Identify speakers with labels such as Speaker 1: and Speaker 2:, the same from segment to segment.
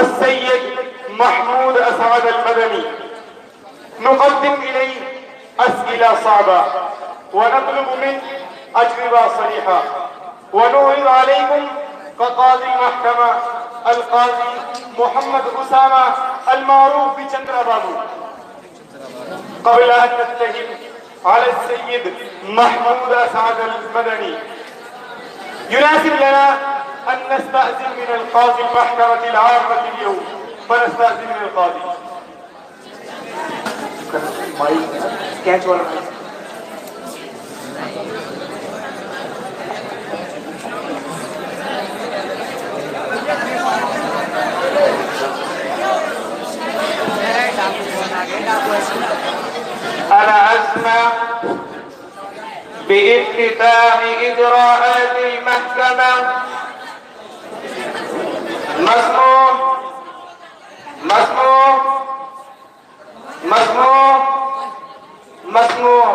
Speaker 1: السيد محمود أسعد المدني. نقدم إليه أسئلة صعبة ونطلب منه أجوبة صريحة، ونعرض عليكم كقاضي المحكمة القاضي محمد أسامة المعروف بچندرا بابو. قبل أن نتهم على السيد محمود أسعد المدني يناسب لنا أن نستأذن من القاضي المحكمة العامة اليوم، فنستأذن من القاضي. أنا أسمع بافتتاح إجراءات المحكمة. مسموح مسموح مسموح مسموح.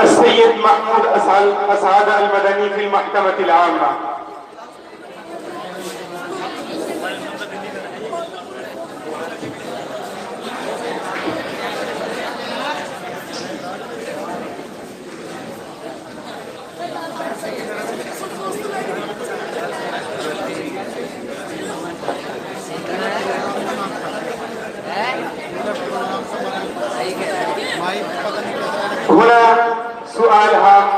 Speaker 1: السيد محمود أسعد المدني في المحكمة العامة. هنا سؤال هام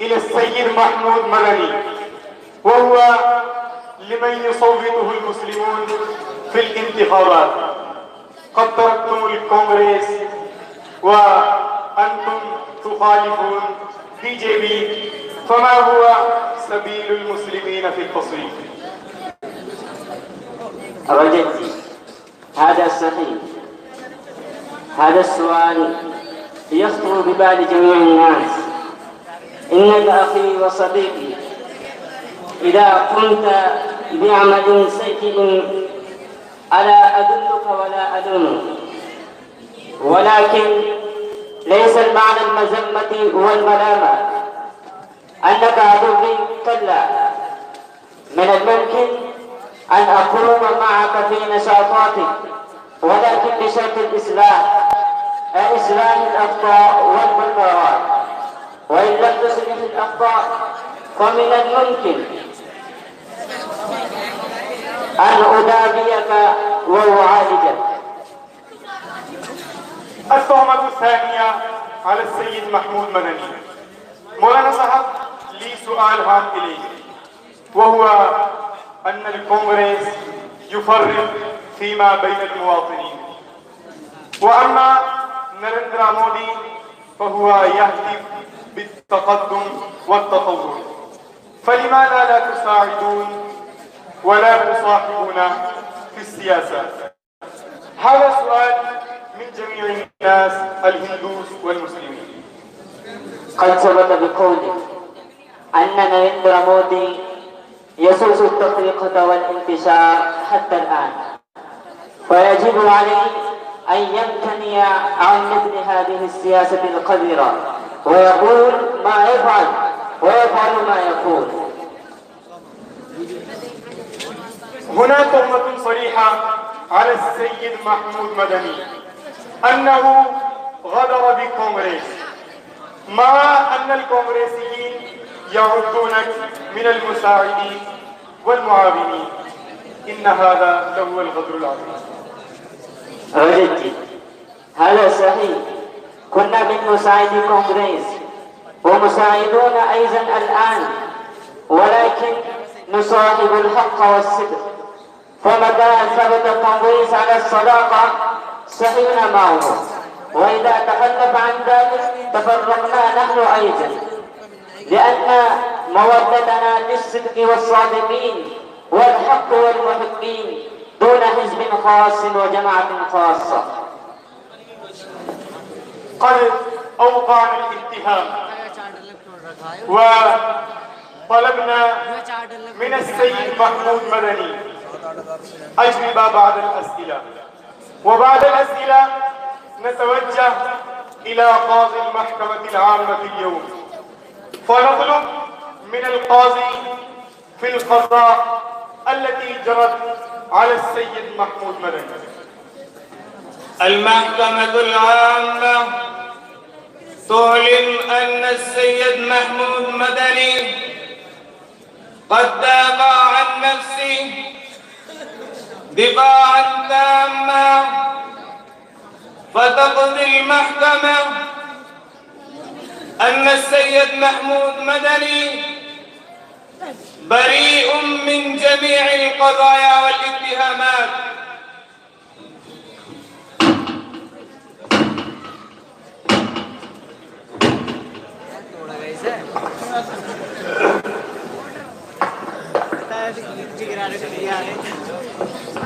Speaker 1: إلى السيد محمود مدني، وهو لمن يصوته المسلمون في الانتخابات. قد تركتم الكونغرس وأنتم تخالفون BJP، فما هو سبيل المسلمين في التصويت؟
Speaker 2: رجل هذا صحيح. هذا السؤال يخطر ببال جميع الناس. إنك أخي وصديقي، إذا قمت بعمل سيء ألا أدلك ولا أدونك، ولكن ليس المعنى المذمة والملامة أنك عدوي، كلا، من الممكن أن أقوم معك في نشاطاتك، ولكن بشرط الإصلاح، إصلاح الأخطاء والمنكرات. وإن لم تصلح الأخطاء فمن الممكن أن أداويك وأعالجك.
Speaker 1: التهمة الثانية على السيد محمود مدني. مولانا صاحب لي سؤال هام إليه، وهو أن الكونغرس يفرق فيما بين المواطنين، وأما نرندرا مودي فهو يهتف بالتقدم والتطور، فلماذا لا تساعدون ولا تصاحبون في السياسة؟ هذا سؤال من جميع الناس الهندوس والمسلمين.
Speaker 2: قد ثبت بقوله أن نرندرا مودي يسوس التفرقة والانتشار حتى الآن، فيجب عليه أن يمتنع عن مثل هذه السياسة القذرة، ويقول ما يفعل ويفعل ما يقول.
Speaker 1: هنا تهمة صريحة على السيد محمود مدني أنه غدر بالكونغرس، مع أن الكونغرسيين يعدونك من المساعدين والمعاونين. إن هذا لهو الغدر العظيم.
Speaker 2: رجل، هذا صحيح، كنا من مساعدي الكونغرس ومساعدون أيضا الآن، ولكن نصاحب الحق والصدق، فمتى ثبت الكونغرس على الصداقة سعينا معه، وإذا تخلف عن ذلك تفرقنا نحن أيضا، لأن مودتنا للصدق والصادقين والحق والمحبين دون حزب خاص وجماعة خاصة.
Speaker 1: قد أوقعنا الاتهام وطلبنا من السيد محمود مدني أجوبة بعد الأسئلة، وبعد الأسئلة نتوجه إلى قاضي المحكمة العامة اليوم، فنطلب من القاضي في القضاء التي جرت على السيد محمود مدني.
Speaker 3: المحكمة العامة تعلن أن السيد محمود مدني قد دافع عن نفسه دفاعا تاما، فتقضي المحكمة أن السيد محمود مدني بريء من جميع القضايا والاتهامات.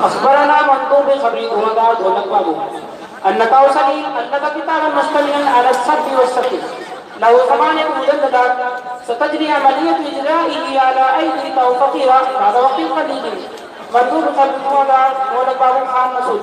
Speaker 4: أخبرنا منطوب خبير هذا دولك بابو أنك أوصلي أنك كتابا مشتملا على السب والسكت له 8 مجلدات ستجري عملية إجرائه على أيدي توفيقها بعد وقت قليل. منطوب خبير هذا دولك بابو خان مسعود.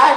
Speaker 5: 8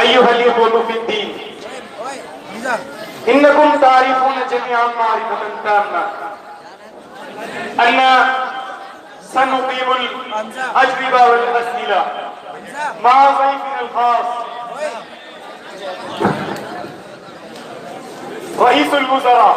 Speaker 1: أيها الإخوة في الدين إنكم تعرفون جميعا معرفة تامة أن سنقيم الأجوبة والأسئلة مع ضيفنا الخاص رئيس الوزراء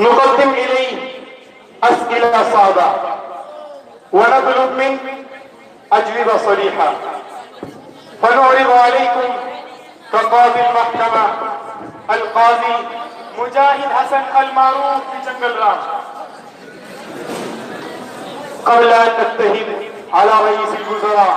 Speaker 1: نقدم إليه أسئلة صعبة ونطلب منه أجوبة صريحة، فنعرض عليكم كقاضي المحكمة القاضي مجاهد حسن المعروف بجنگل رام. قبل أن نتهم على رئيس الوزراء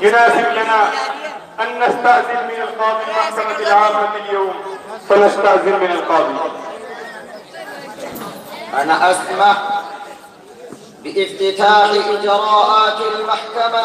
Speaker 1: يناسب لنا أن نستأذن من القاضي المحكمة العامة اليوم، فنستأذن من القاضي.
Speaker 6: أنا أسمح بافتتاح إجراءات المحكمة.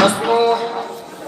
Speaker 6: مسموح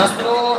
Speaker 6: مسموح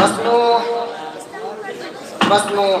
Speaker 6: مسموح مسموح.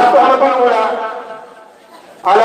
Speaker 1: التهمة الأولى على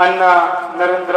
Speaker 1: أن نرندر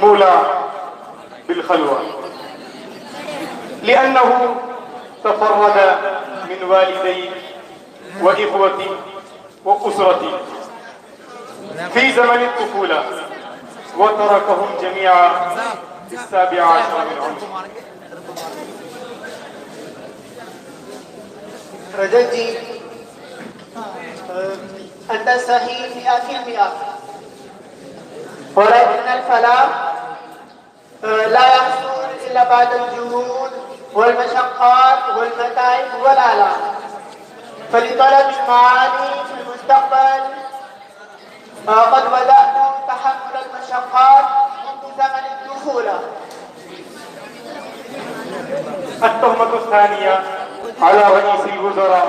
Speaker 1: مولى بالخلوة لأنه تفرد من والديه وإخوتي وأسرتي في زمن الطفولة وتركهم جميعا في 17 من عمره.
Speaker 7: رجل جي أنت صحيح 100%، ولكن الفلاح لا يحصل إلا بعد الجهود والمشقات والمتاعب والآلام، فلطلب المعالي في المستقبل قد بدأت تحمل المشقات منذ زمن الطفولة.
Speaker 1: التهمة الثانية على رئيس الوزراء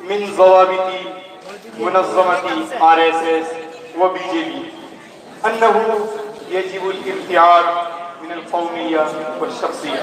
Speaker 1: من ضوابط منظمة RSS وBJP أنه يجب الابتعاد من القومية والشخصية.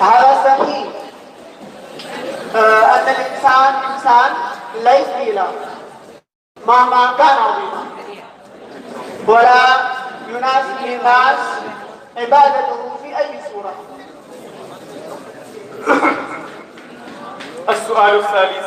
Speaker 7: هذا صحيح أن الإنسان إنسان ليس إله مهما كان عظيما، ولا يناسب الناس عبادته في أي صورة.
Speaker 1: السؤال الثالث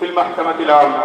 Speaker 1: في المحكمة العامة.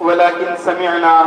Speaker 1: ولكن سمعنا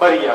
Speaker 1: قرية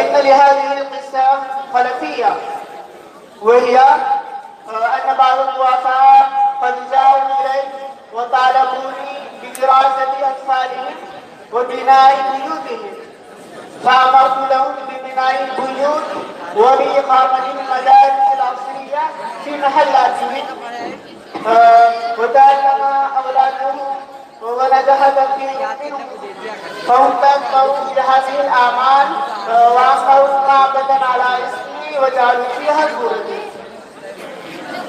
Speaker 7: إن لهذه القصة خلفية، وهي أن بعض الضعفاء قد جاءوا إلي وطالبوني بدراسة أطفالهم وبناء بيوتهم، فأمرت لهم ببناء البيوت وبإقامة المدارس العصرية في محلاتهم، وتعلم أولادهم ونجح كثير منهم، فهم تنظروا إلى هذه الأعمال وأصبحوا معبدا على اسمي وجعلوا فيها صورتي.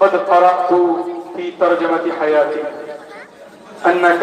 Speaker 1: قد قرأت في ترجمة حياتي أنك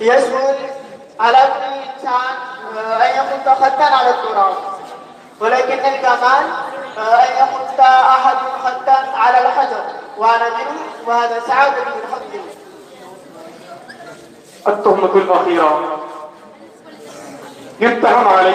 Speaker 7: يسهل على كل إنسان أن يخط خطا على التراب، ولكن الكمال أن يخط أحد خطا على الحجر، وأنا منه، وهذا سعادة من حظي.
Speaker 1: التهمة الأخيرة يتهم علي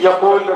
Speaker 1: يقول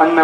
Speaker 1: أن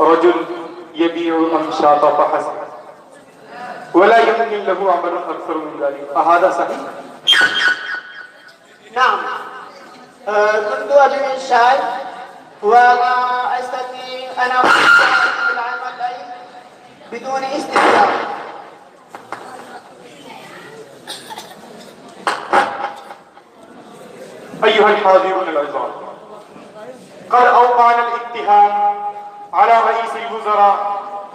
Speaker 1: رجل يبيع أمشاط فحسب ولا يمكن له عمل أكثر من ذلك، أهذا صحيح؟
Speaker 7: نعم، كنت أبيع الشاي ولا أستطيع أن أقوم بالعمل بدون استثمار.
Speaker 1: أيها الحاضرون العظام، قد أوقعنا الاتهام على رئيس الوزراء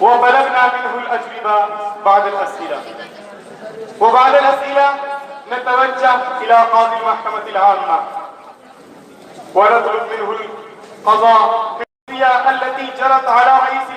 Speaker 1: وبلغنا منه الأجوبة بعد الأسئلة، وبعد الأسئلة نتوجه إلى قاضي المحكمة العامة ونطلب منه القضاء في القضية التي جرت على رئيس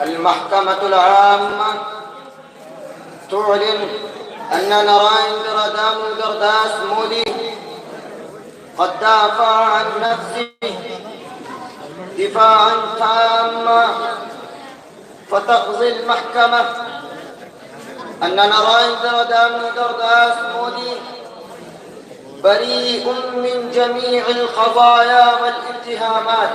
Speaker 6: المحكمة العامة تعلن أن نريندر دامودر داس مودي قد دافع عن نفسه دفاعا تاما، فتقضي المحكمة أن نريندر دامودر داس مودي بريء من جميع القضايا والاتهامات،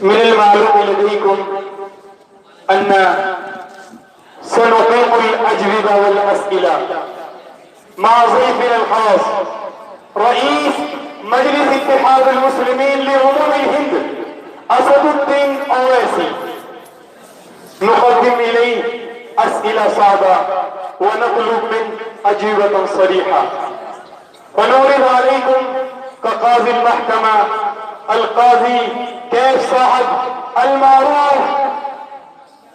Speaker 1: من المعلوم لديكم أن سنقيم الأجوبة والأسئلة مع ضيفنا الخاص رئيس مجلس اتحاد المسلمين لعموم الهند أسد الدين أويسي. نقدم إليه أسئلة صعبة ونطلب منه أجوبة صريحة، ونورد عليكم كقاضي المحكمة القاضي كيف صاحب المعروف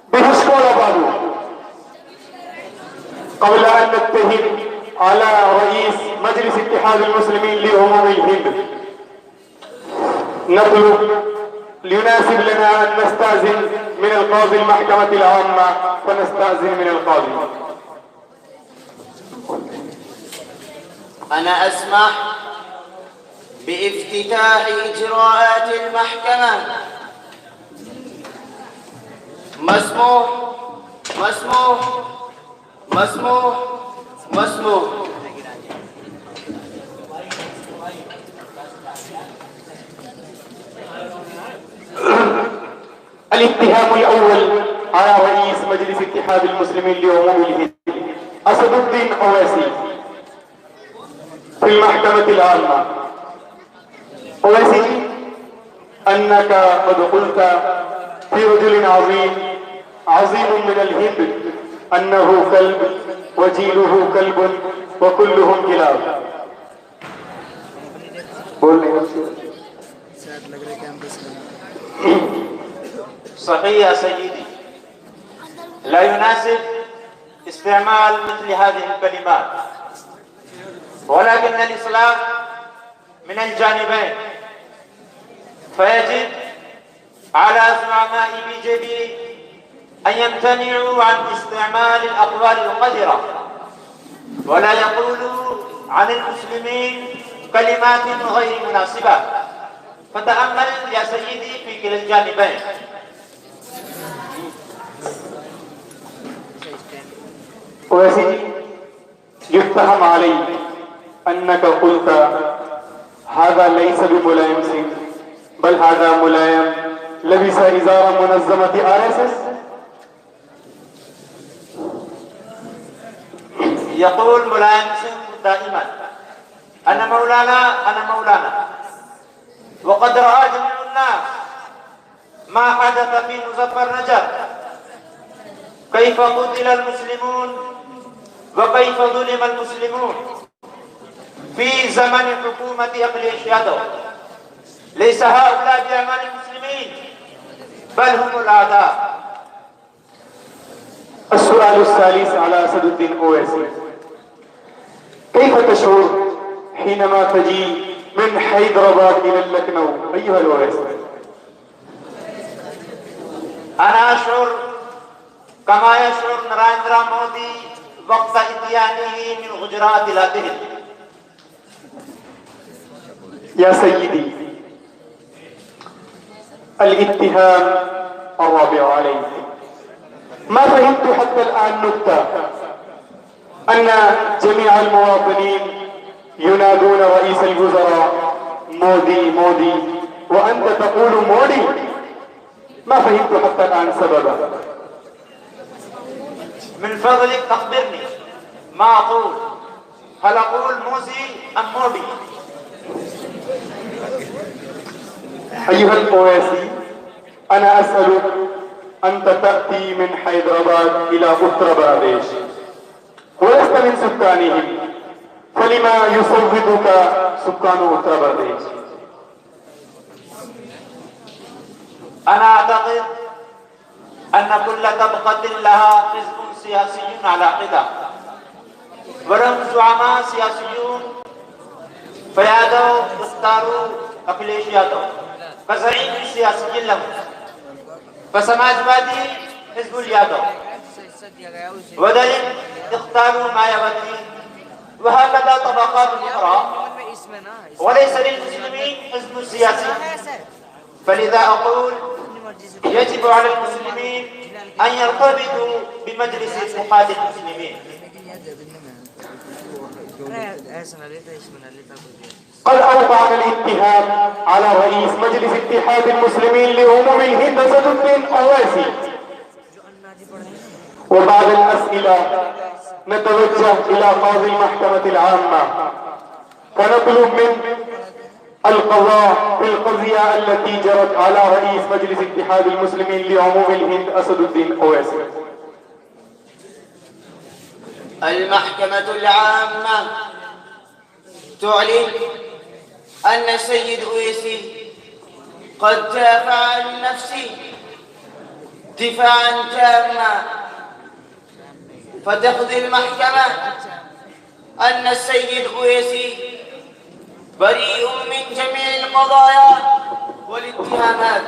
Speaker 1: بهشكولة بابو. قبل أن نتهم على رئيس مجلس اتحاد المسلمين لعموم الهند، نطلب ليناسب لنا أن نستأذن من القاضي المحكمة العامة، فنستأذن من القاضي.
Speaker 6: أنا أسمح بافتتاح إجراءات المحكمة. مسموح مسموح مسموح مسموح.
Speaker 1: الاتهام الأول على رئيس مجلس اتحاد المسلمين لعموم الهند أسد الدين أويسي في المحكمة العامة. أويسي، أنك قد قلت في رجل عظيم من الهند أنه كلب وجيله كلب وكلهم كلاب.
Speaker 8: صحيح يا سيدي، لا يناسب استعمال مثل هذه الكلمات، ولكن الإصلاح من الجانبين، فيجب على زعماء BJP أن يمتنعوا عن استعمال الأقوال القذرة، ولا يقولوا عن المسلمين كلمات غير مناسبة. فتأمل يا سيدي في كلا الجانبين.
Speaker 1: ويسيدي، يتهم عليك أنك قلت هذا ليس بملايم سينغ، بل هذا ملايم لبس إزار منظمة RSS.
Speaker 8: يقول ملايم سينغ دائما أنا مولانا، وقد رأى جميع الناس ما حدث في مظفرنجر، كيف قتل المسلمون وكيف ظلم المسلمون في زمن حكومة أخيليش يادو. ليس هؤلاء بأعمال المسلمين، بل هم الأعداء.
Speaker 1: السؤال الثالث على أسد الدين أويسي، كيف تشعر حينما تجي من حيدرباد إلى اللكنو أيها الأويسي؟
Speaker 8: أنا أشعر كما يشعر نريندرا مودي وقت اتيانه من غجرات إلى دهل.
Speaker 1: يا سيدي، الاتهام الرابع عليك. ما فهمت حتى الآن نكتة أن جميع المواطنين ينادون رئيس الوزراء مودي مودي، وأنت تقول مودي. ما فهمت حتى الآن سببه.
Speaker 8: من فضلك أخبرني ما أقول، هل أقول موزي أم مودي؟
Speaker 1: أيها الأويسي، أنا أسألك، أنت تأتي من حيدرباد إلى أتر براديش ولست من سكانهم، فلما يصوتك سكان أتر براديش؟
Speaker 8: أنا أعتقد أن كل طبقة لها حزب سياسي على حدة، ولهم زعماء سياسيون، فيادو اختاروا أخيليش يادو كزعيم سياسي لهم، فسماجوادي حزب اليادو، ودليل اختاروا ماياوتي، وهكذا طبقات أخرى. وليس للمسلمين حزب سياسي، فلذا أقول يجب على المسلمين أن يرتبطوا بمجلس اتحاد المسلمين.
Speaker 1: قد أوقعنا الاتهام على رئيس مجلس اتحاد المسلمين لعموم الهند اسد الدين اويسي. وبعد الاسئله نتوجه الى قاضي المحكمه العامه فنطلب من القضاء في القضيه التي جرت على رئيس مجلس اتحاد المسلمين لعموم الهند اسد الدين اويسي.
Speaker 6: المحكمة العامة تعلن أن السيد أويسي قد دافع عن نفسه دفاعا تاما، فتقضي المحكمة أن السيد أويسي بريء من جميع القضايا والاتهامات.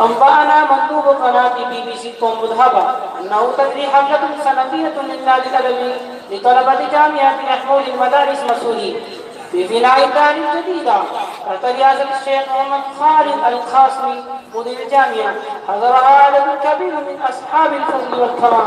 Speaker 4: أنبأنا مندوب قناة BBC قوم الهبة أنه تجري حفلة سنوية للنادي الأدبي لطلبة جامعة محمود المدارس مسؤولين في بناء الدار الجديدة تحت رئاسة الشيخ محمد خالد القاسمي مدير الجامعة. حضرها عدد كبير من أصحاب الفضل والكرم.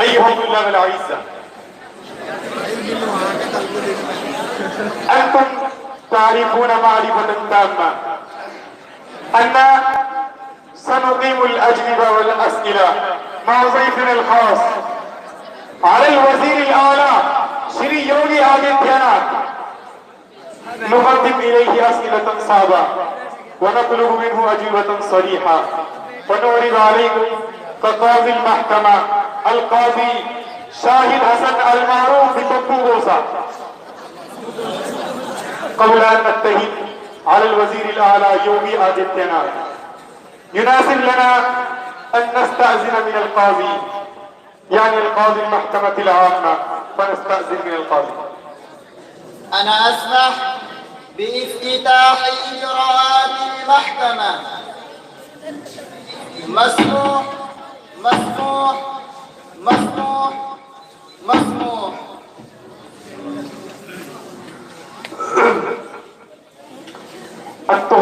Speaker 1: أيها الطلاب الأعزاء، أنتم تعرفون معرفة تامة أن سنقيم الأجوبة والأسئلة مع ضيفنا الخاص على الوزير الأعلى شري يوغي آديتياناث. نقدم إليه أسئلة صعبة ونطلب منه أجوبة صريحة، ونعرض عليكم كقاضي المحكمة القاضي شاهد حسن المعروف بپپو گوسا. قبل أن نتهم على الوزير الأعلى يوغي آديتياناث، يناسب لنا أن نستأذن من القاضي، يعني القاضي المحكمة العامة، فنستأذن من القاضي.
Speaker 6: أنا أسمح بافتتاح إجراءات المحكمة. مسموح مسموح مسموح مسموح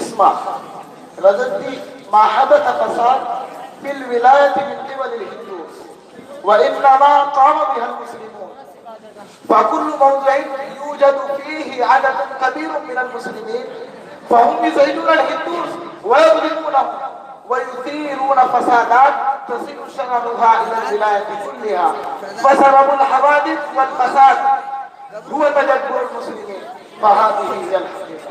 Speaker 7: اسمع رددي ما حدث فساد في الولاية من قبل الهندوس وإنما قام بها المسلمون، فكل موضع يوجد فيه عدد كبير من المسلمين فهم يزعجون الهندوس ويظلمونهم ويثيرون فسادات تصل شررها إلى الولاية كلها، فسبب الحوادث والفساد هو تجبر المسلمين، فهذه هي الحقيقة।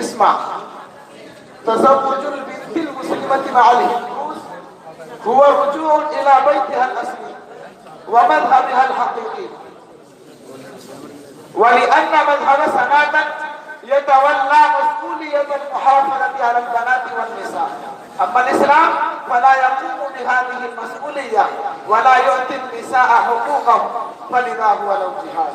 Speaker 7: اسمع تزوج البنت المسلمة مع الهندوس هو رجوع إلى بيتها الأصلي ومذهبها الحقيقي، ولأن مذهب سنادا يتولى مسؤولية المحافظة على البنات والنساء، أما الإسلام فلا يقوم بهذه المسؤولية ولا يعطي النساء حقوقهم، فلذا هو الجهاد।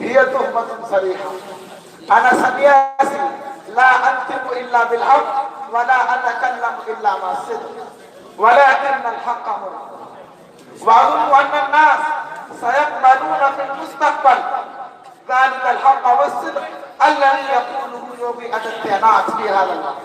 Speaker 7: هي تهمة صريحة، أنا سياسي لا أنطق إلا بالحق ولا أتكلم إلا مع الصدق، ولكن الحق مر، وأظن أن الناس سيقبلون في المستقبل ذلك الحق والصدق الذي يقوله يومي الديانات في هذا الوقت.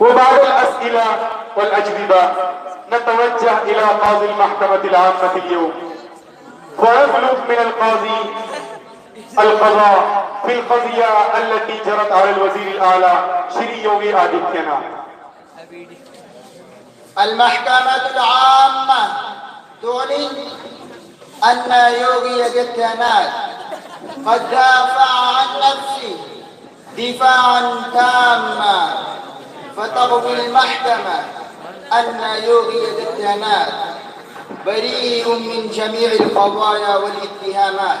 Speaker 1: وبعد الأسئلة والأجوبة نتوجه إلى قاضي المحكمة العامة اليوم ويطلب من القاضي القضاء في القضية التي جرت على الوزير الأعلى شري يوغي آدتيناث.
Speaker 6: المحكمة العامة تعلن أن يوغي آدتيناث قد دافع عن نفسه دفاعا تاما، فتقضي المحكمة أن يوغي آدتيناث بريء من جميع القضايا والاتهامات.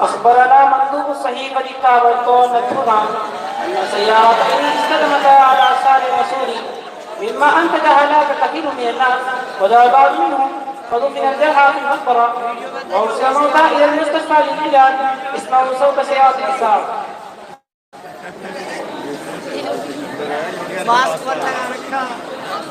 Speaker 4: أخبرنا مندوب الصحيفة كابرتو نتوغان أن سيارتين استدمتا على آثار الرسول مما أنتج هلاك كثير من الناس وذهب بعض منهم فدفن الجرحى في المقبرة وأرسل الموتى إلى المستشفى للعلاج. اسمعوا صوت سيارة الإسعاف.